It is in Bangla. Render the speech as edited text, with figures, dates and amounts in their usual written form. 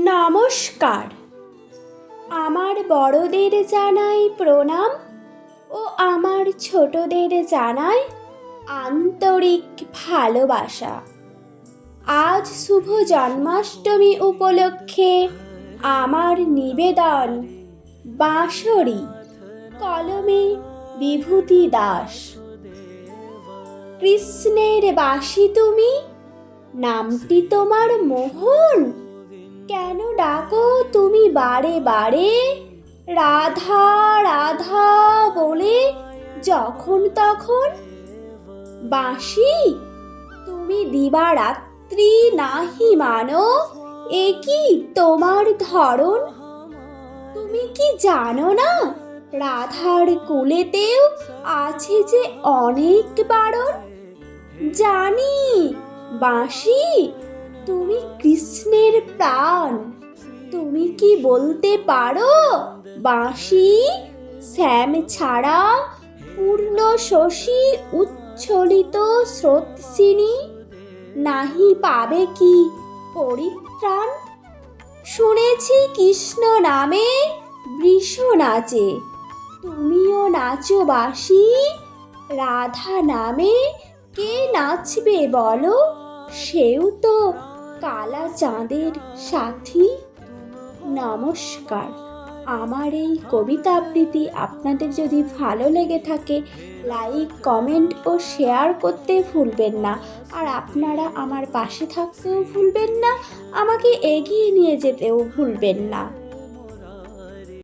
নমস্কার। আমার বড়দের জানাই প্রণাম ও আমার ছোটদের জানাই আন্তরিক ভালোবাসা। আজ শুভ জন্মাষ্টমী উপলক্ষে আমার নিবেদন বাঁশরি, কলমে বিভূতি দাস। কৃষ্ণের বাঁশি তুমি, নামটি তোমার মোহন, কেন ডাকো তুমি বারে বারে রাধা রাধা বলে যখন তখন? বাঁশি তুমি দিবারাত্রি নাহি মানো, এ কি তোমার ধরন? তুমি কি জানো না রাধার কুলেতেও আছে যে অনেক বারণ? জানি বাঁশি তুমি কৃষ্ণের প্রাণ। তুমি কি বলতে পারো বাঁশি শ্যাম ছাড়া পূর্ণ শশী উচ্ছলিত স্রোতসিনী নাহি পাবে কি পরিত্রাণ? শুনেছি কৃষ্ণ নামে বৃষ নাচে, তুমিও নাচো বাঁশি। রাধা নামে কে নাচবে বলো, সেও তো কালা চাঁদের সাথী। নমস্কার। আমার এই কবিতা আবৃত্তি আপনাদের যদি ভালো লেগে থাকে লাইক, কমেন্ট ও শেয়ার করতে ভুলবেন না। আর আপনারা আমার পাশে থাকতেও ভুলবেন না, আমাকে এগিয়ে নিয়ে যেতেও ভুলবেন না।